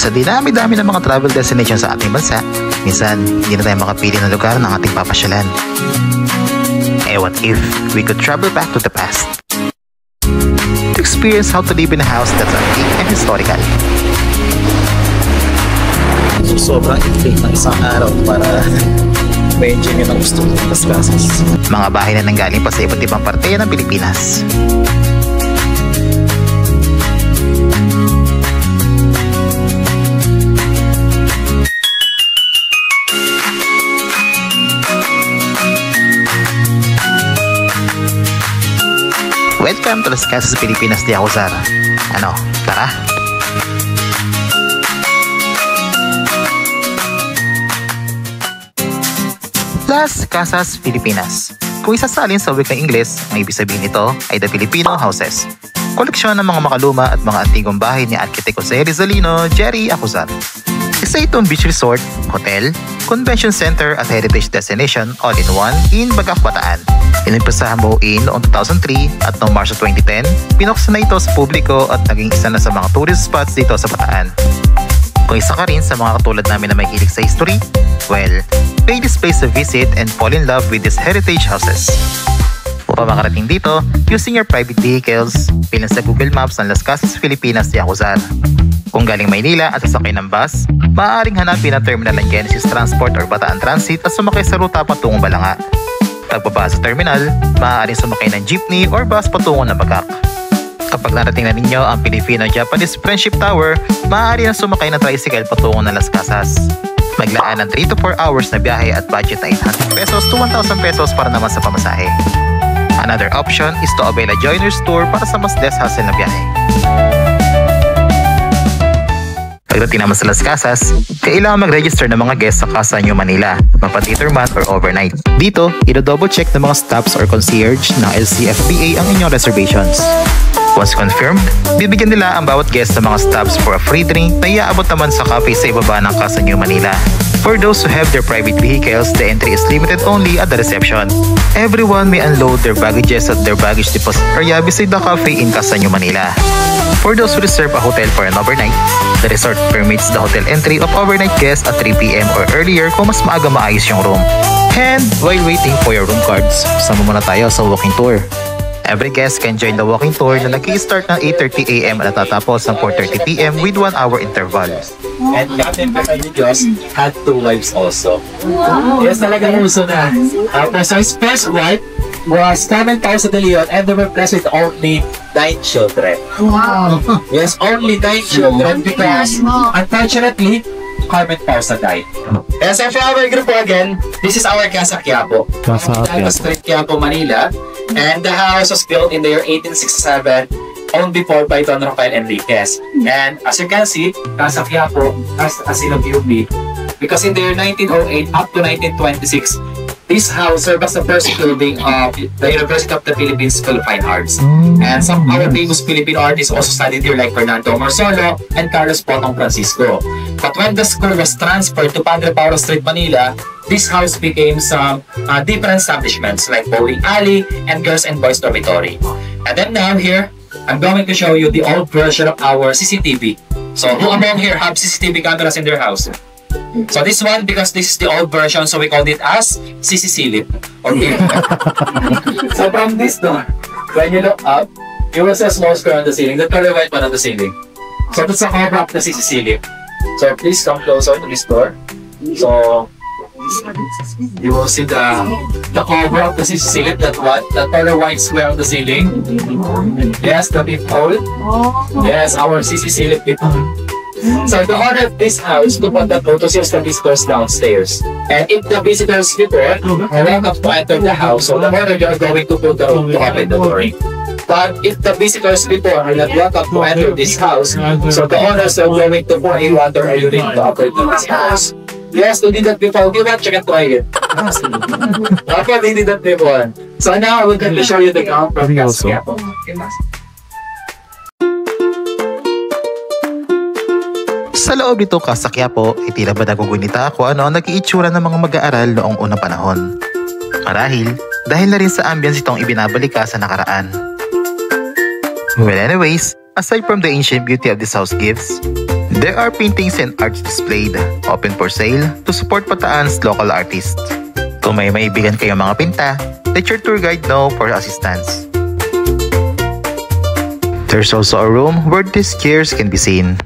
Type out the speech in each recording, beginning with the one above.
Sa dinami-dami ng mga travel destinations sa ating bansa, minsan hindi na tayo makapili ng lugar ng ating papasyalan. What if we could travel back to the past to experience how to live in a house that's antique and historical? Sobrang ikli ng isang araw para ma-enjoy nyo ng gusto ng Las-Casas. Mga bahay na nanggaling pa sa iba't ibang parte ng Pilipinas. Welcome to Las Casas, Pilipinas de Acuzar. Ano, tara! Las Casas, Pilipinas. Kung isasalin sa wikang Ingles, ang ibig sabihin nito ay The Filipino Houses. Koleksyon ng mga makaluma at mga antigong bahay ni Arkitek Jose Rizalino Jerry Acuzar. Isa itong beach resort, hotel, convention center at heritage destination all-in-one in Bagak, Bataan. Inimpresahan buuin noong 2003 at noong Marso 2010, pinuksan na ito sa publiko at naging isa na sa mga tourist spots dito sa Bataan. Kung isa ka rin sa mga katulad namin na may hilig sa history, well, pay this place a visit and fall in love with these heritage houses. Upang makarating dito, using your private vehicles, bilang sa Google Maps ng Las Casas, Pilipinas de Acuzar. Kung galing Maynila at sasakay ng bus, maaaring hanapin ang terminal ng Genesis Transport or Bataan Transit at sumakay sa ruta patungong Balanga. Pagbaba sa terminal, maaaring sumakay ng jeepney or bus patungong ng Bagak. Kapag narating na ninyo ang Filipino-Japanese Friendship Tower, maaari na sumakay ng tricycle patungo ng Las Casas. Maglaan ng 3 to 4 hours na biyahe at budget na 800 pesos to 1,000 pesos para naman sa pamasahe. Another option is to avail a joiner's tour para sa mas less hassle na biyahe. Pagdating naman sa Las Casas, kailangan mag-register ng mga guests sa Casa New Manila, mapa-theater man or overnight. Dito, i-double check ng mga staffs or concierge ng LCFBA ang inyong reservations. Once confirmed, bibigyan nila ang bawat guest ng mga staffs for a free drink na iaabot naman sa cafe sa ibaba ng Casa New Manila. For those who have their private vehicles, the entry is limited only at the reception. Everyone may unload their baggages at their baggage deposit area beside the cafe in Casa New Manila. For those who reserve a hotel for an overnight, the resort permits the hotel entry of overnight guests at 3 p.m. or earlier kung mas maaga maayos yung room. And while waiting for your room cards, sama muna tayo sa walking tour. Every guest can join the walking tour na nag-i-start ng 8:30 a.m. at natatapos ng 4:30 p.m. with 1 hour interval. And Captain Pecadillos had 2 wives also. Yes, talagang uso na. So his first wife was Carmen Pausa de Leon and they were blessed with only 9 children. Wow. Yes, only 9 children because unfortunately, Carmen Pausa died. And so for our group again, this is our Casa Quiapo. Casa Quiapo. Street Quiapo, Manila. And the house was built in the year 1867, owned before by Don Rafael Enriquez. And as you can see, Casa Quiapo has a seal of UP because in the year 1908 up to 1926, this house served as the first building of the University of the Philippines School of Fine Arts. And some of our famous Filipino artists also studied here like Fernando Marzolo and Carlos Potong Francisco. But when the school was transferred to Padre Paolo Street, Manila, this house became some different establishments like bowling alley and girls and boys dormitory. And then now here, I'm going to show you the old version of our CCTV. So who among here have CCTV cameras in their house? So this one, because this is the old version, so we called it as CCCLIP or So from this door, when you look up, you will see a small square on the ceiling, the color white one on the ceiling. So that's a cover up the CCCLIP. So please come closer to this door. So you will see the cover of the CCCLIP, that one, the color white square on the ceiling. Yes, the peephole. Yes, our CCCLIP peephole. So the owner of this house to put the photos is the visitors downstairs. And if the visitors before are welcome to enter the house, so the owner are going to put the room to open the door. But if the visitors before are not welcome to enter this house, so the owners are going to pour a water or urine to operate this house. Yes, we did that before. Give that check and try it. Okay, we did that before. So now I will going to show you the ground from Casa Quiapo. Sa loob nito Casa Quiapo, tila ba nagugunita kung ano ang nag-iitsura ng mga mag-aaral noong unang panahon. Marahil, dahil na rin sa ambience itong ibinabalik ka sa nakaraan. Well anyways, aside from the ancient beauty of this house gives, There are paintings and arts displayed, open for sale, to support Bataan's local artists. Kung may maibigan kayong mga pinta, let your tour guide know for assistance. There's also a room where these chairs can be seen.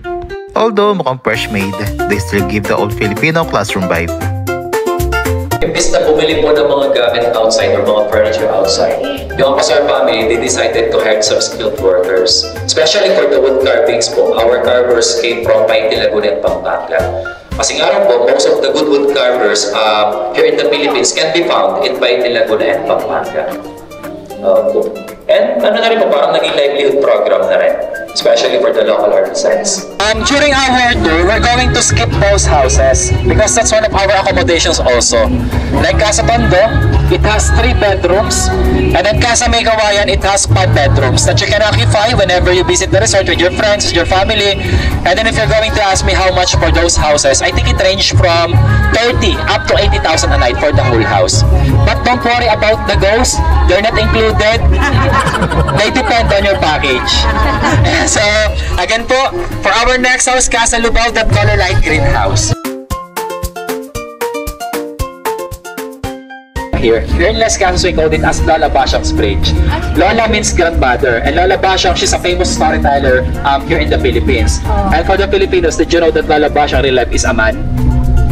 Although mukhang fresh made, they still give the old Filipino classroom vibe. Imbis na bumili po ng mga gamit outside or mga furniture outside, yung Pasar family, they decided to hire some skilled workers. Especially for the wood carvings po, our carvers came from Paite, Laguna, and Pampanga. Kasi nga rin po, most of the good wood carvers here in the Philippines can be found in Paite, Laguna, and Pampanga. And ano na rin po, parang naging livelihood program na rin, especially for the local artisans. During our tour, we're going to skip those houses because that's one of our accommodations also. Like Casa Tondo, it has 3 bedrooms, and then Casa May Kawayan, it has 5 bedrooms that you can occupy whenever you visit the resort with your friends, with your family. And then if you're going to ask me how much for those houses, I think it ranged from 30 up to 80,000 a night for the whole house. But don't worry about the ghosts, they're not included. They depend on your package. So, again po, for our next house, Casa Lubao, that color light green house. Here in Las Casas, we called it as Lola Bashang's Bridge. Lola means grandmother, and Lola Bashang, she's a famous storyteller here in the Philippines. And for the Filipinos, did you know that Lola Bashang in real life is a man?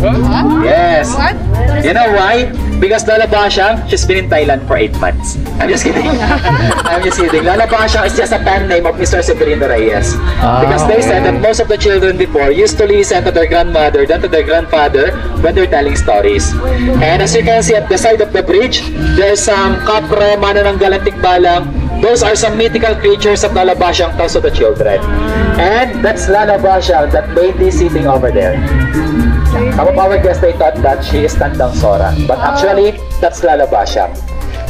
What? Yes. What? You know why? Because Lola Bashang, she's been in Thailand for 8 months. I'm just kidding. I'm just kidding. Lola Bashang is just a pen name of Mr. Severino Reyes. Because they said that most of the children before used to listen to their grandmother than to their grandfather when they're telling stories. And as you can see at the side of the bridge, there's some kapre, manananggal, and tikbalang. Those are some mythical creatures that Lola Bashang tells to the children. And that's Lola Bashang, that lady sitting over there. Some of our guests, they thought that she is Tandang Sora, but actually, that's Lola Bashang.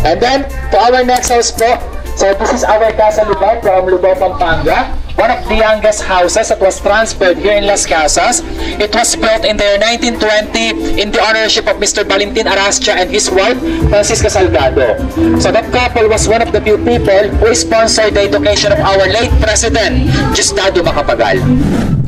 And then, to our next house po, so this is our Casa Lubao from Lubao, Pampanga. One of the youngest houses that was transferred here in Las Casas. It was built in the year 1920 in the ownership of Mr. Valentin Arastia and his wife, Francisca Salgado. So that couple was one of the few people who sponsored the education of our late President, Justado Macapagal.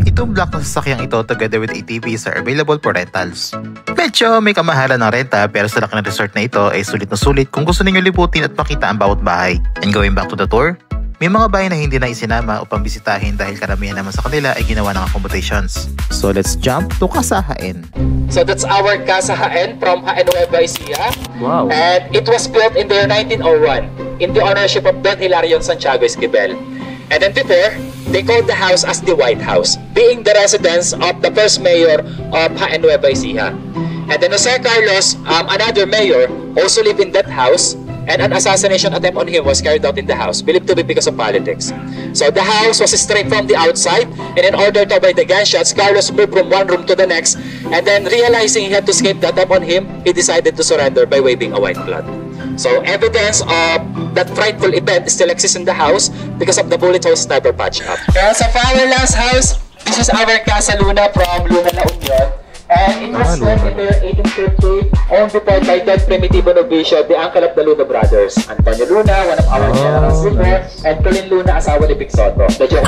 Itong black na sasakyang ito together with ATVs are available for rentals. Medyo may kamahalan ng renta pero sa laki ng resort na ito ay sulit na sulit kung gusto ninyo libutin at makita ang bawat bahay. And going back to the tour, may mga bahay na hindi na isinama upang bisitahin dahil karamihan naman sa kanila ay ginawa ng accommodations. So let's jump to Casa Haen. So that's our Casa Haen from Haen Nueva Ecija. Wow. And it was built in the year 1901 in the ownership of Don Hilarion Santiago Esquivel. And then before, they called the house as the White House, being the residence of the first mayor of Haen Nueva Ecija. And then Jose Carlos, another mayor, also lived in that house, and an assassination attempt on him was carried out in the house, believed to be because of politics. So the house was stripped from the outside, and in order to avoid the gunshots, Carlos moved from one room to the next, and then realizing he had to escape the attempt on him, he decided to surrender by waving a white flag. So evidence of that frightful event still exists in the house because of the bullet holes never patched up. And so for our last house, this is our Casa Luna from Luna, La Union. And it was built in the year 1850, owned before by Don Primitivo Novicio, the uncle of the Luna brothers. Antonio Luna, one of our generals before, and Colin Luna, asawa ni Vic Soto. The joke.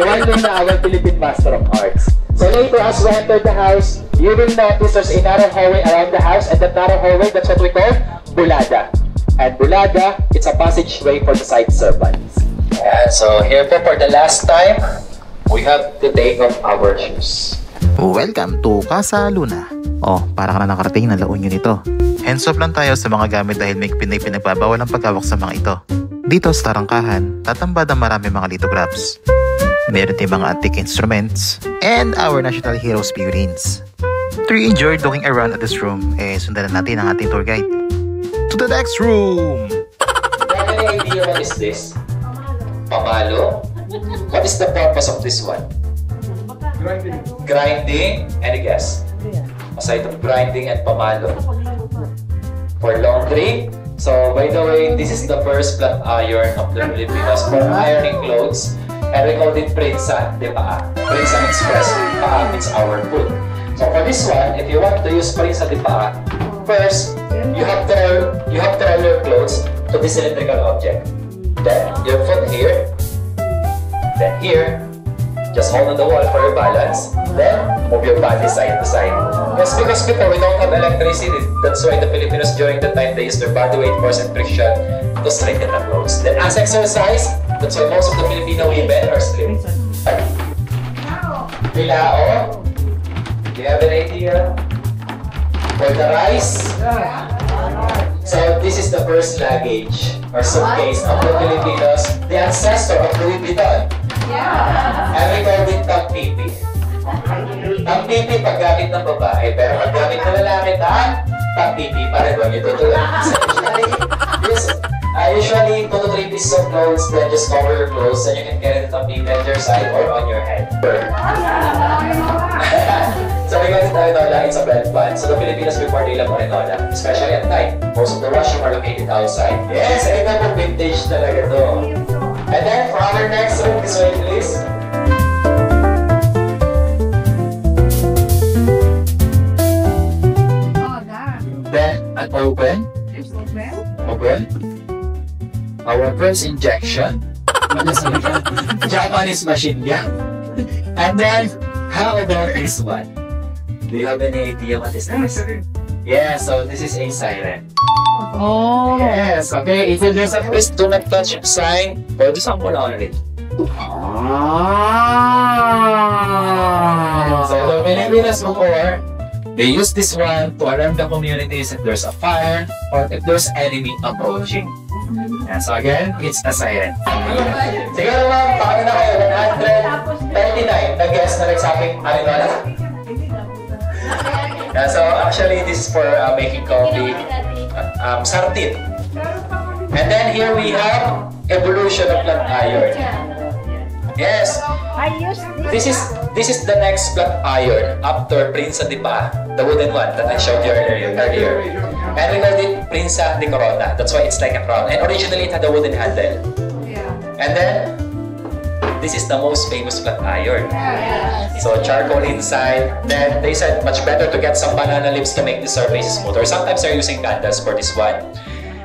Juan Luna, our Philippine Master of Arts. So later, as we enter the house, you will notice there's a narrow hallway around the house, and that narrow hallway, that's what we call Bulada. And Bulada, it's a passageway for the side servants. And so here po for the last time, we have to take off our shoes. Welcome to Casa Luna. Oh, para ka na nakarating na La Union ito. Hands off lang tayo sa mga gamit dahil may pinagbabawal ang paghawak sa mga ito. Dito sa tarangkahan, tatambad ang marami mga lithographs. Meron din mga antique instruments and our national heroes figurines. To enjoy looking around at this room, sundan na natin ang ating tour guide. To the next room! Any idea what is this? Pamalo? What is the purpose of this one? Grinding. Any guess? Aside of grinding and pamalo. For laundry. So, by the way, this is the first flat iron of the Filipinos for ironing clothes. And we call it prensa de paa. Prensa express. Paa means our foot. So, for this one, if you want to use prensa de paa, first, you have to roll your clothes to this cylindrical object. Then, your foot here. Then here. Just hold on the wall for your balance. Then, move your body side to side. Yes, because before we don't have electricity. That's why the Filipinos during the time they use their body weight force and friction to straighten the clothes. Then as exercise, that's why most of the Filipino women are slim. Bilao. Do you have an idea? For the rice? So this is the first luggage or suitcase of the Filipinos, the ancestor of Louis Vuitton. And we call it tang-pipi. Tang-pipi paggamit ng babae, pero paggamit ng lalaki, tang-pipi pa rin huwag ito tulad. Usually 2 to 3 pieces of clothes, then just cover your clothes, and you can carry the tang-pipi at your side or on your head. So we got Arenola, it's a belt band. So the Filipinos before they love Arenola, especially at night. Most of the washroom are located outside. Yes, ay na po vintage talaga to. And then for our next room, this way please. Then an open. Our first injection. Japanese machine gun. And then how about this one? Do you have any idea what is this? Yeah, so this is a siren. Oh. Yes, okay. If there's a please do not touch sign or do some more on it. So the Filipinos before, they use this one to alarm the communities if there's a fire or if there's enemy approaching. Yeah, so again, it's a siren. Siguro ma'am, pakita na kayo 139 na guest na nagsabing Arenola. Yeah, so actually this is for making coffee, sardine. And then here we have evolution of flat iron. Yes, this is the next flat iron after Prinsa di Pa, the wooden one that I showed you earlier. And we called it Prinsa di Corona. That's why it's like a crown. And originally it had a wooden handle. And then this is the most famous flat iron. So charcoal inside. Then they said much better to get some banana leaves to make the surface smoother. Sometimes they're using candles for this one.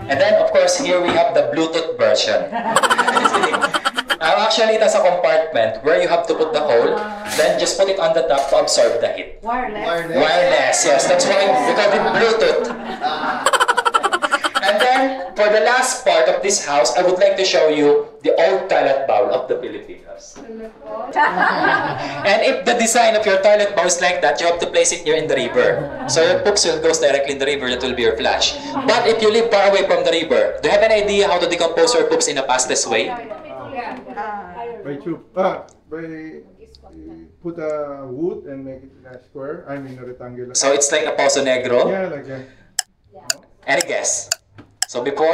And then of course here we have the Bluetooth version. Actually it has a compartment where you have to put the coal, then just put it on the top to absorb the heat. Wireless, yes. That's why we call it Bluetooth. And then, for the last part of this house, I would like to show you the old toilet bowl of the Filipinos. And if the design of your toilet bowl is like that, you have to place it here in the river. So your poops will go directly in the river, that will be your flush. But if you live far away from the river, do you have an idea how to decompose your poops in a fastest way? Put a wood and make it a square. I mean a rectangular. So it's like a Pozo Negro? Yeah, like that. Any guess? So before,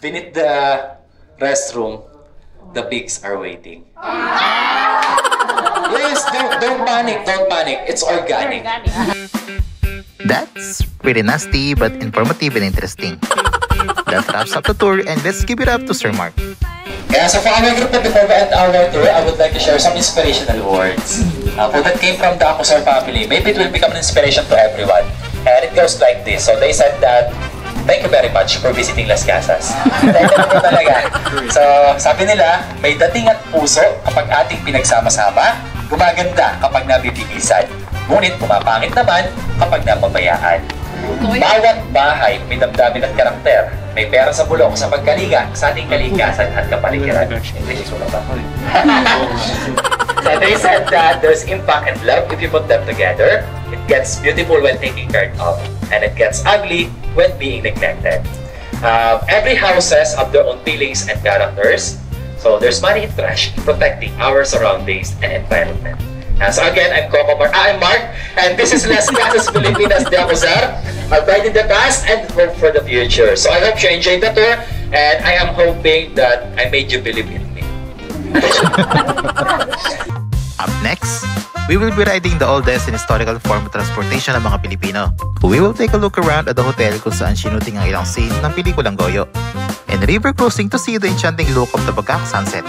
beneath the restroom, the pigs are waiting. Yes, don't panic, don't panic. It's organic. That's pretty nasty but informative and interesting. That wraps up the tour and let's give it up to Sir Mark. Yeah, so for our group, before we end our tour, I would like to share some inspirational words. That came from the Acosar family. Maybe it will become an inspiration to everyone. And it goes like this. So they said that, thank you very much for visiting Las Casas. Thank you talaga. So sabi nila, may dating at puso kapag ating pinagsama-sama, gumaganda kapag nabibihisan. Ngunit pumapangit naman kapag napabayaan. Bawat bahay may damdamin at karakter. May pera sa bulok sa pagkaliga sa ating kalikasan at kapaligiran. English ko na ba? So they said that there's impact and love if you put them together. It gets beautiful when taken care of, and it gets ugly when being neglected. Every houses have their own feelings and characters. So there's money in trash protecting our surroundings and environment. So again, I'm Mark, and this is Las Casas Filipinas de Acosar. A pride in the past and hope for the future. So I hope you enjoyed the tour, and I am hoping that I made you believe in me. Up next, we will be riding the oldest and historical form of transportation ng mga Pilipino. We will take a look around at the hotel kung saan sinuting ang ilang scene ng pelikulang Goyo, and river cruising to see the enchanting look of the Bagak sunset.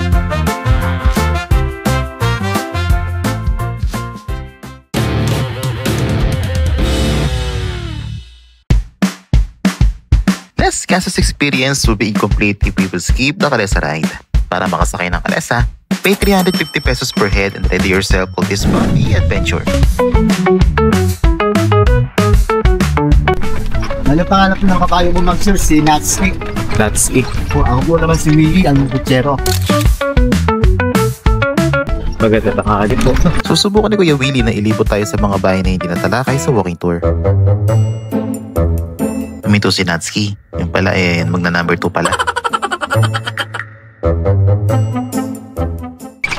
Las Casas experience will be incomplete if we will skip the Calesa ride. Para makasakay ng Calesa, Pay 350 pesos per head and ready yourself for this bumpy adventure. Ano pangalan po ng kabayo mo, Ma'am Sir? Si Natsuki. Natsuki. Ako po naman si Willie, ang kutsero. Maganda nakakagit po. Susubukan ni Kuya Willie na ilibot tayo sa mga bahay na hindi natalakay sa walking tour. Umito si Natsuki. Yung pala magna number 2 pala.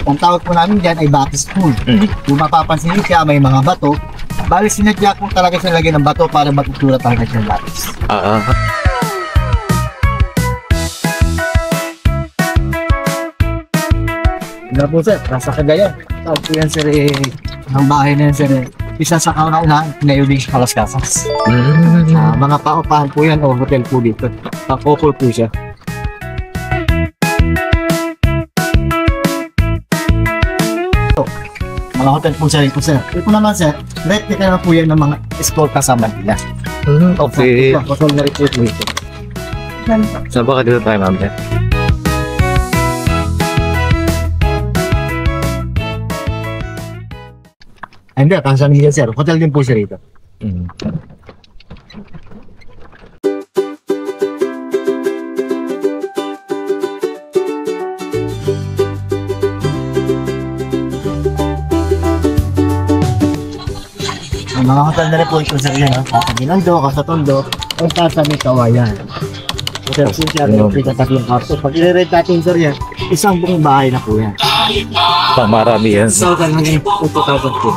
Ang tawag po namin dyan ay Batis Pool. Kung mapapansin niyo siya, may mga bato. Bali sinadya po talaga siya lagyan ng bato para matutulad ang kanyang batis. Ano po sir, nasa Cagayan. Tawag po yan sir ang bahay na yan sir isa sa kauna-unahan na yung Kalas-Kasas. Mga paupahan po yan o hotel po dito. Pakopol po siya. Mga hotel po sir ito sir. Ito naman sir, replica na po yan ng mga escolta sa Manila. Okay. Hotel na rin po ito. Saan ba ka dito tayo, ma'am? Hindi, San Miguel sir. Hotel din po siya rito. Ang mga hotel na rin po ito sir yan. Casa Binondo, Casa Tondo, o Casa May Kawayan. Hotel po siya, replica tatlong kapso. Pag i-rate natin sir yan, isang buong bahay na po yan. Marami yan. So, hanggang 2,000 po.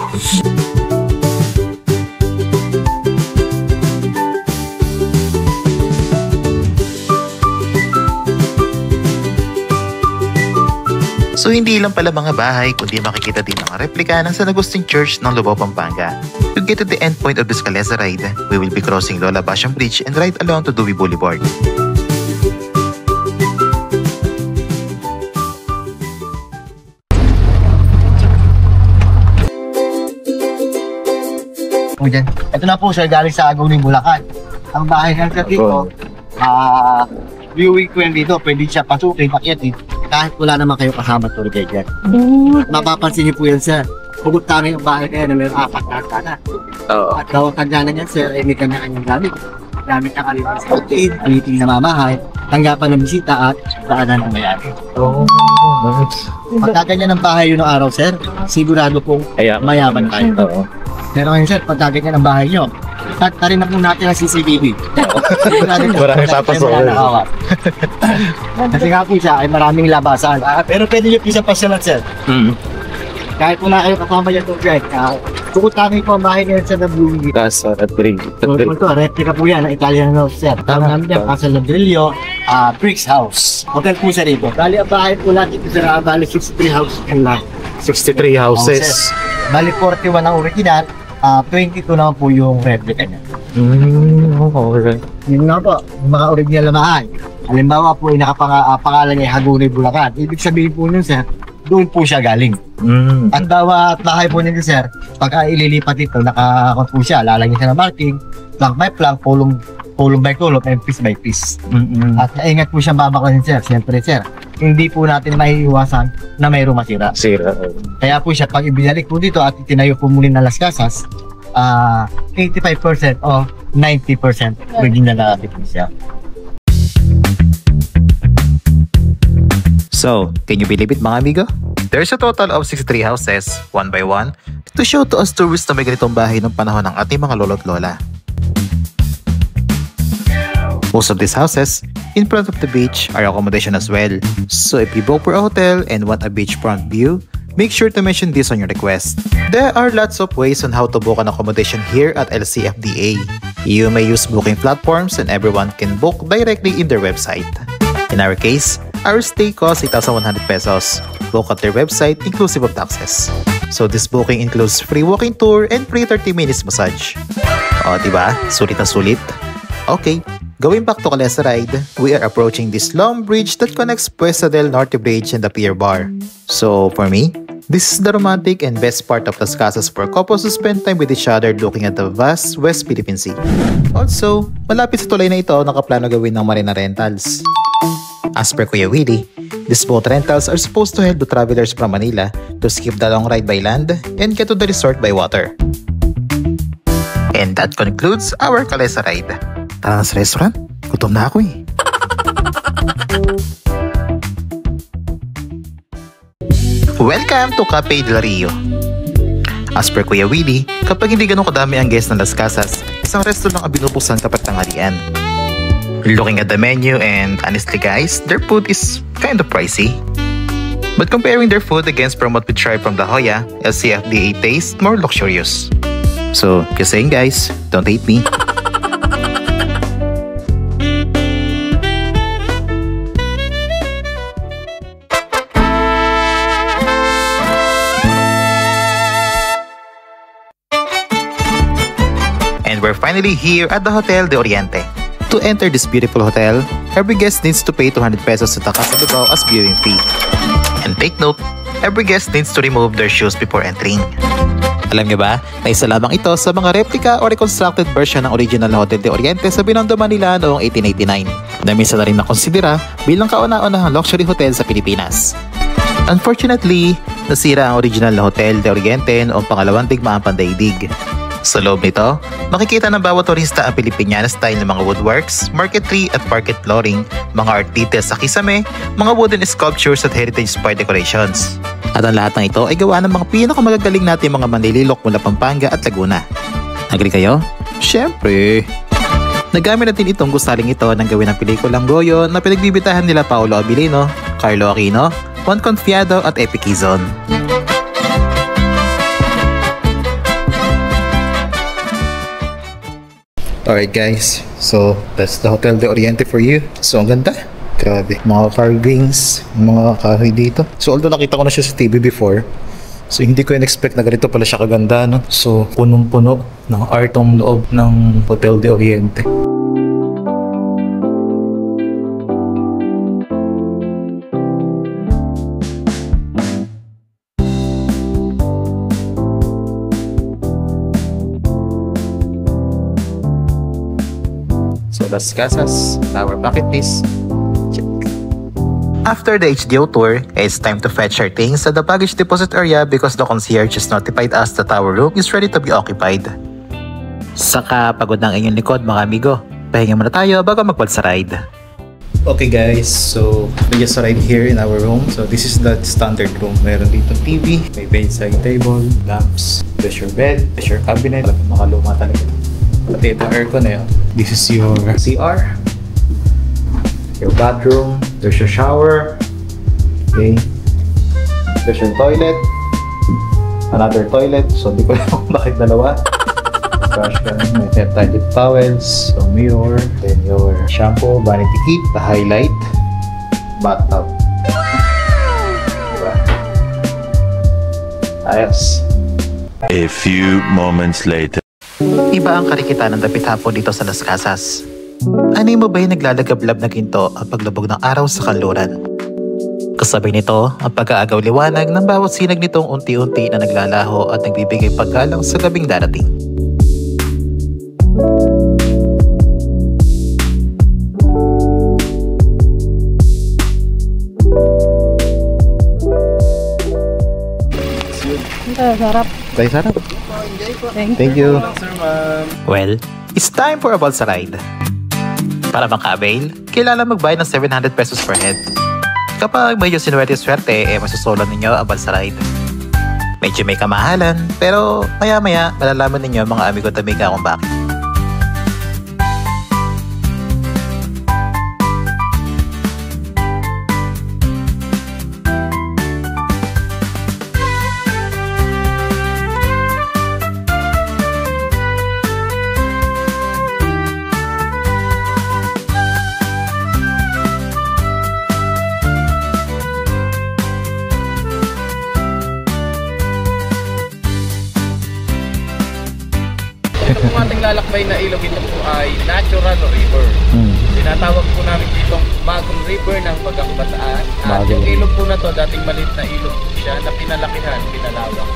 So hindi lang pala mga bahay, kundi makikita din ang replika ng San Agustin Church ng Lubao, Pampanga. To get to the end point of this Calesa ride, we will be crossing Lola Baciong Bridge and ride along to Dewey Boulevard. Ito na po siya galing sa Agoning, Bulacan. Ang bahay ng sir dito, viewing ko yan dito, pwede siya pasukin, pakyatin, kahit wala naman kayo kasama tour guide yan. Mapapansin niyo po yan sir, hugot kami ang bahay kaya na mayroong 4 na sana. At bawang tagyanan yan sir, ay may kanya-kanyang gamit. Gamit na kalimutan sa hotel, meeting na mamahay, tanggapan ng bisita at daanan ng mayari. Pagkaganyan ng bahay yun ng araw sir, sigurado pong mayaman kayo. Pero ngayon sir, pagkaganyan ng bahay nyo, tarin na po natin ang CCTV. Maraming papasokin. Kasi nga po siya ay maraming labasan. Pero pwede nyo po siya pasyalan sir. Kahit wala kayo kasama yung tour guide. Tukot kami po ang bahay ngayon sa Nabuhi. Casa at Brig. Ito, replica po yan ng Italian house sir. Tama namin yan, Casa Ladrillo, Bricks House. Hotel po siya rito. Bali ang bahay po natin ito sir, bali 63 houses and lot. 63 houses. Bali 41 ang original. 22 naman po yung replica niya. Okay. Yun nga po, yung mga original na bahay. Halimbawa po, pangalan niya Hagonoy, Bulacan. Ibig sabihin po nun sir, doon po siya galing. At bawat bahay po nito sir, pagka ililipat ito, nakakot po siya, lalagyan siya ng marking, plank by plank, column by column, and piece by piece. At naingat po siyang babaklasin sir. Siyempre sir, hindi po natin maiiwasan na mayroong masira. Kaya po siya, pag ibinalik po dito at itinayo po muli ng Las Casas, 85% o 90% original na natin po siya. So, can you believe it mga amigo? There's a total of 63 houses, one by one, to show to us tourists na may ganitong bahay ng panahon ng ating mga lolo't lola. Most of these houses, in front of the beach, are accommodation as well. So if you book for a hotel and want a beachfront view, make sure to mention this on your request. There are lots of ways on how to book an accommodation here at LCFDA. You may use booking platforms and everyone can book directly in their website. In our case, our stay costs 8,100 pesos. Book at their website inclusive of taxes. So this booking includes free walking tour and free 30 minutes massage. O diba? Sulit na sulit. Okay, going back to Calesa ride, we are approaching this long bridge that connects Puesta del Norte Bridge and the Pier Bar. So for me, this is the romantic and best part of Las Casas for couples to spend time with each other looking at the vast West Philippine Sea. Also, malapit sa tulay na ito, nakaplano gawin ng Marina Rentals. As per Kuya Willie, These boat rentals are supposed to help the travelers from Manila to skip the long ride by land and get to the resort by water. And that concludes our Calesa ride. Tara na sa restaurant? Gutom na ako eh. Welcome to Cafe del Rio. As per Kuya Willie, kapag hindi ganun kadami ang guests ng Las Casas, isang resto lang ang binubuksan kapag tanghalian. Looking at the menu and honestly guys, their food is kind of pricey. But comparing their food against from what we tried from La Jolla, LCFDA tastes more luxurious. So, just saying guys, don't hate me. And we're finally here at the Hotel de Oriente. To enter this beautiful hotel, every guest needs to pay 200 pesos to the Casa de Bao as viewing fee. And take note, every guest needs to remove their shoes before entering. Alam niyo ba, na isa lamang ito sa mga replica o reconstructed version ng original Hotel de Oriente sa Binondo, Manila noong 1889, na minsan na rin nakonsidera bilang kauna-unahang luxury hotel sa Pilipinas. Unfortunately, nasira ang original na Hotel de Oriente noong pangalawang digmaang pandaigdig. Sa loob nito, makikita ng bawat turista ang Pilipiniana style ng mga woodworks, marquetry at parquet flooring, mga art details sa kisame, mga wooden sculptures at heritage-inspired decorations. At ang lahat ng ito ay gawa ng mga pinakamagagaling natin mga Manlililok mula Pampanga at Laguna. Agree kayo? Siyempre! Nagamit natin itong gusaling ito ng gawin ng pelikulang Goyo na pinagbibitahan nila Paolo Abilino, Carlo Aquino, Juan Confiado at Epi Quizon. Alright guys, so that's the Hotel de Oriente for you. So ang ganda. Grabe, mga carvings, mga kahoy dito. So although nakita ko na siya sa TV before, so hindi ko in-expect na ganito pala siya kaganda, no? So punong-puno ng art ang loob ng Hotel de Oriente. So Las Casas, our bucket list. Check. After the HDO tour, it's time to fetch our things at the baggage deposit area because the concierge has notified us that our room is ready to be occupied. Saka pagod ng inyong likod mga amigo. Pahinga muna tayo bago magwal sa ride. Okay guys, so we just arrived here in our room. So this is the standard room. Meron dito TV, may bedside table, lamps, there's your bed, there's your cabinet. Makaluma talaga. Pati ito aircon eh. This is your CR, your bathroom, there's your shower, okay, there's your toilet, another toilet, so di ko alam bakit dalawa. Brush ka, may toilet towels, so mirror, then your shampoo, vanity kit, the highlight, bathtub. Diba? Ayos. A few moments later. Iba ang karikitan ng dapit hapon dito sa Las Casas. Anay mo ba yung naglalagablab na ginto ang paglubog ng araw sa kanluran? Kasabay nito ang pag-aagaw liwanag ng bawat sinag nitong unti-unti na naglalaho at nagbibigay paggalang sa gabing darating. Sarap. Tayo sarap. Thank you. Well, it's time for a balsa ride. Para maka-avail, kailangan magbayad ng 700 pesos per head. Kapag medyo sinuwerte-swerte, masusulan ninyo ang balsa ride. Medyo may kamahalan, pero maya-maya malalaman ninyo mga amigo at amiga kung bakit. Itong ating lalakbay na ilog, ito po ay natural river. Tinatawag po namin dito bagong river ng Bagangbataan. At yung ilog po na to, dating maliit na ilog po siya na pinalakihan, pinalawak.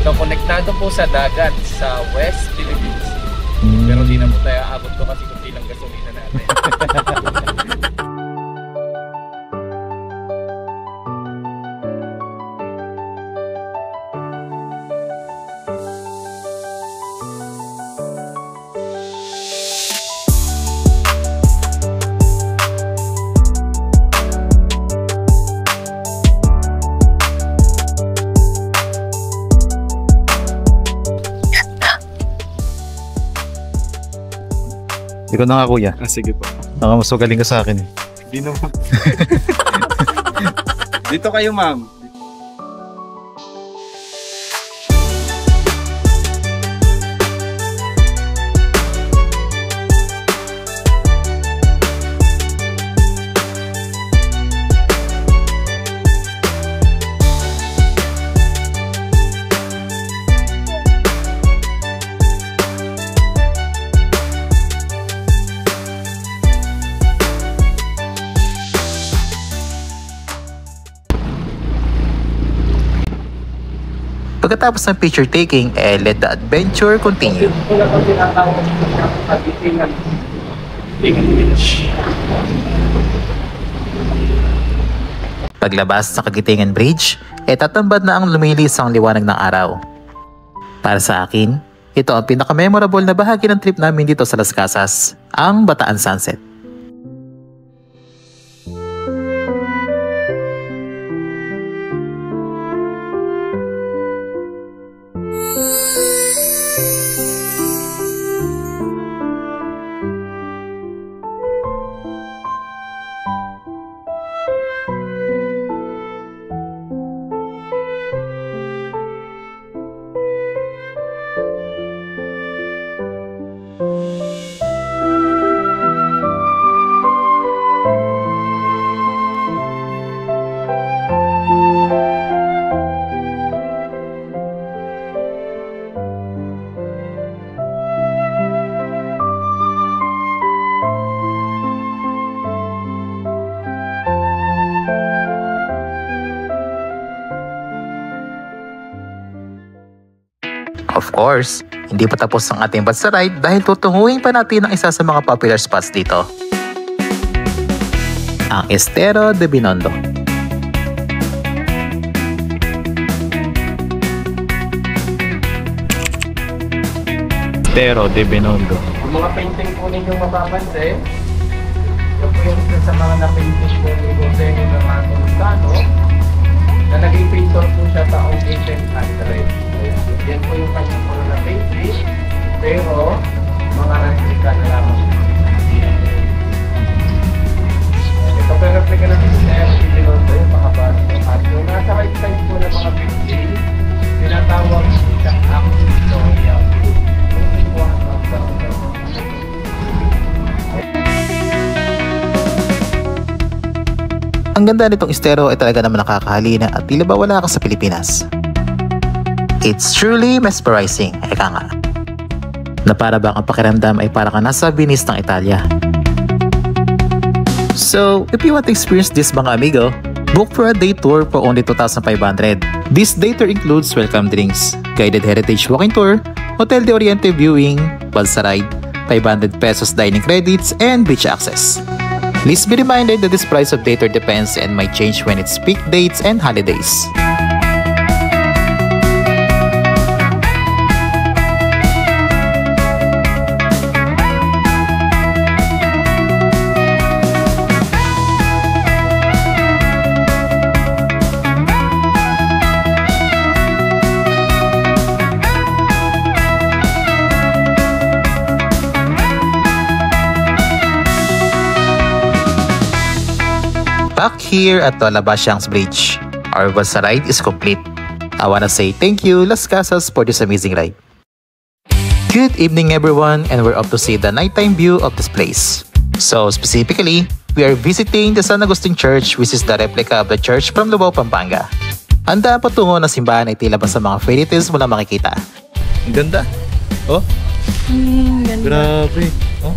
So konektado po sa dagat sa West Philippines. Pero di na po tayo aabot ko kasi kunti lang gasolina natin. Ikaw na nga kuya. Sige po. Baka mas magaling ka sa akin. Di naman. Dito kayo, ma'am. Pagkatapos ng picture taking, let the adventure continue. Wala pang tinatawag ng pagtitingan. Paglabas sa Kagitingan Bridge, tatambad na ang lumilis ang liwanag ng araw. Para sa akin, ito ang pinaka-memorable na bahagi ng trip namin dito sa Las Casas, ang Bataan Sunset. Of course, hindi pa tapos ang ating bus ride dahil tutunguhin pa natin ang isa sa mga popular spots dito. Ang Estero de Binondo. Estero de Binondo. Ang mga painting po ninyong mapapansin, yan po yung isa sa mga na-painting po ni Jose ng mga Montano na naging painter po siya taong 1800. Yan po yung kanyang po na painting, pero mga replika na lamang. Ito po yung replika na Estero de Binondo, yung pakabas. At yung nasa right side po ng mga painting, tinatawag siya ang Victoria. Ang ganda nitong estero ay talaga naman nakakahalina at tila ba wala ka sa Pilipinas. It's truly mesmerizing, eka nga. Na para bang ang pakiramdam ay para ka nasa Venice ng Italia. So, if you want to experience this mga amigo, book for a day tour for only 2,500. This day tour includes welcome drinks, guided heritage walking tour, Hotel de Oriente viewing, balsa ride, 500 pesos dining credits, and beach access. Please be reminded that this price of day tour depends and might change when it's peak dates and holidays. Back here at Labasyang's Bridge, our bus ride is complete. I wanna say thank you Las Casas for this amazing ride. Good evening everyone, and we're up to see the nighttime view of this place. So specifically, we are visiting the San Agustin Church, which is the replica of the church from Lubao, Pampanga. Handa patungo na simbahan ay tila ba sa mga fairy tales mo na makikita. Ang ganda. Oh. Ganda. Grabe. Oh.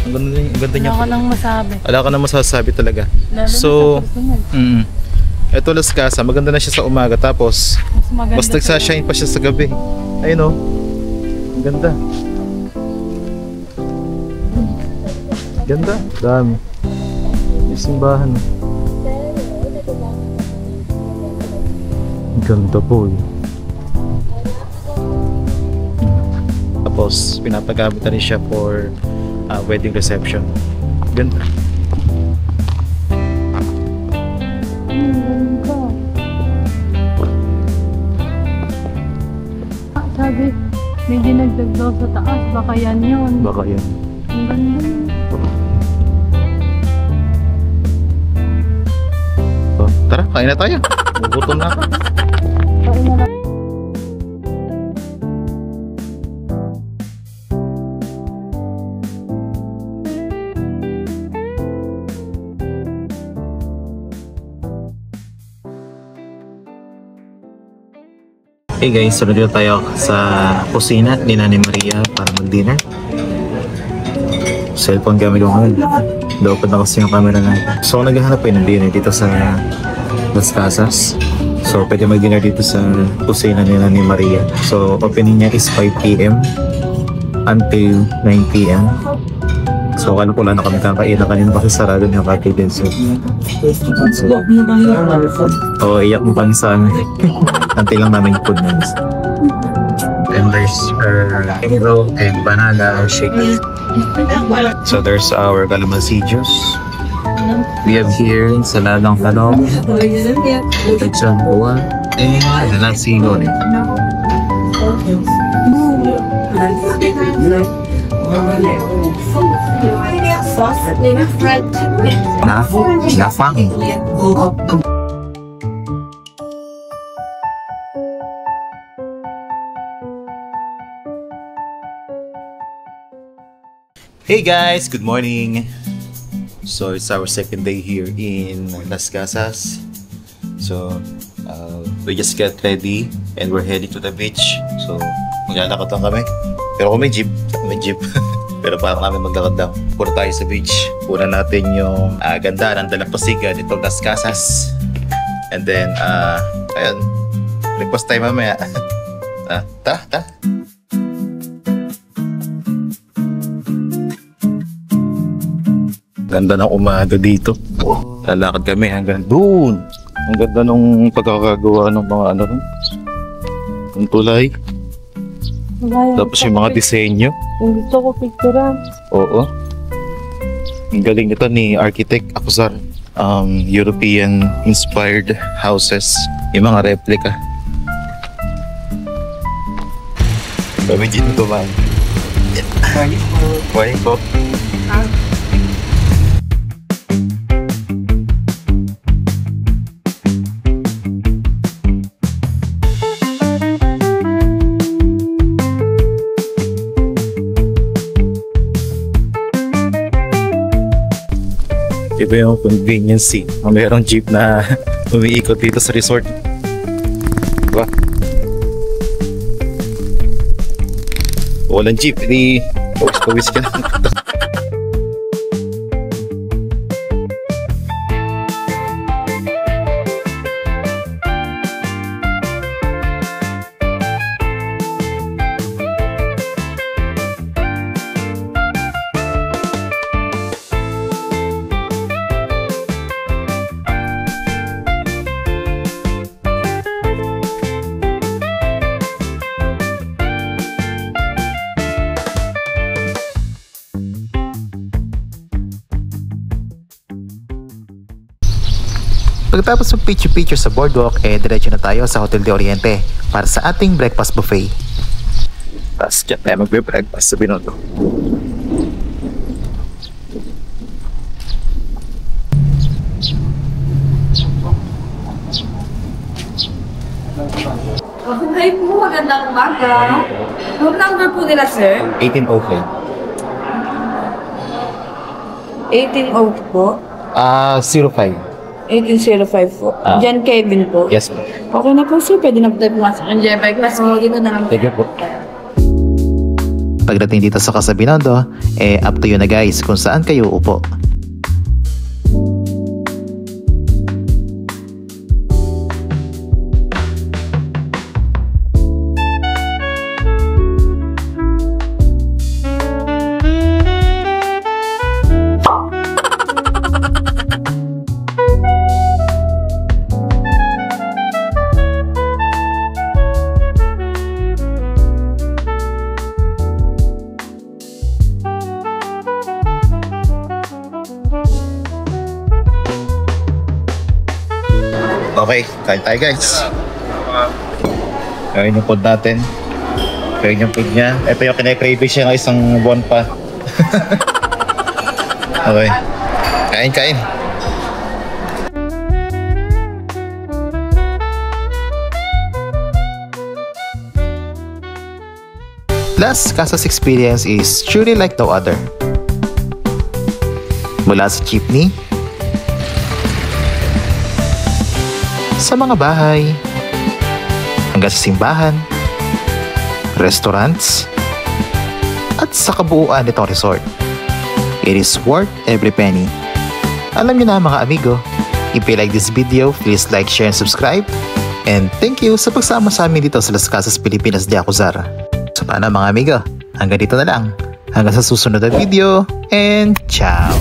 Ang ganda niya. Wala ka nang masabi. Wala ka nang masasabi talaga. Lalo So, na sa personal. Ito Las Casas, maganda na siya sa umaga tapos mas nagsashine pa siya sa gabi. Ayun oh. Ang ganda. Ganda. Dami. Yung simbahan. Ang ganda po eh. Tapos pinapagamit na rin siya for wedding reception. Ganda. Sabi, May dinagdag daw sa taas. Baka yan yun. Baka yun. Ang ganda. Oh, tara, kain na tayo. Gugutom na ako. Kain na lang. Hey guys, so nandito tayo sa kusina ni Nanay Maria para mag-dinner. Cellphone gamit ko ngayon. Dapat na kasi yung camera na. So naghahanap po ng dinner dito sa Las Casas. So pwede mag-dinner dito sa kusina ni Nanay Maria. So opening niya is 5 p.m. until 9 p.m. So kala ko lang na kami kakain na kanina kasi sarado niya kaki din. So iyak mo pang sa amin. Antay lang namin yung food namin. And there's mango and banana shake. So there's our calamansi juice. We have here saladang talong, lechon buwan, and nasi goreng. Lafang. Hey guys, good morning. So it's our second day here in Las Casas. So we just got ready and we're heading to the beach. So maglalakad lang kami. Pero kung may jeep. Pero para kami maglakad lang. Puro tayo sa beach. Puna natin yung ganda ng dalampasigan itong Las Casas. And then ayun, breakfast time mamaya. Tara. Ganda ng umaga dito. Lalakad kami hanggang doon. Ang ganda ng pagkakagawa ng mga ng tulay. Tapos yung mga disenyo. Yung gusto ko picturean. Oo. Ang galing nito ni Architect Acuzar. European inspired houses. Yung mga replica. Kami dito dumaan. Morning po. Iba yung convenience seat. Mayroong jeep na umiikot dito sa resort. Diba? Walang jeep, hindi pawis ka na. Pagkatapos ng picture sa boardwalk, diretso na tayo sa Hotel de Oriente para sa ating breakfast buffet. Tapos dyan tayo magbe-breakfast sa Binondo. Hi po, magandang umaga. Room number po nila, sir? 1805. 1805 po. 05. 1805 po. Ah. John Kevin po. Yes po. Okay na po, sir. Pwede na po tayo pumasok ng Jebay class. Dito na lang. Thank you po. Pagdating dito sa Casa Binondo, up to you na guys kung saan kayo upo. Okay, kain tayo guys. Kain yung food natin. Pwede yung food niya. Ito yung kine-crave siya ng isang buwan pa. Okay. Kain. Las Casas experience is truly like no other. Mula sa jeepney, sa mga bahay, hanggang sa simbahan, restaurants, at sa kabuuan nitong resort. It is worth every penny. Alam niyo na mga amigo, if you like this video, please like, share, and subscribe. And thank you sa pagsama sa amin dito sa Las Casas Pilipinas de Acuzar. So paano mga amigo, hanggang dito na lang. Hanggang sa susunod na video, and ciao!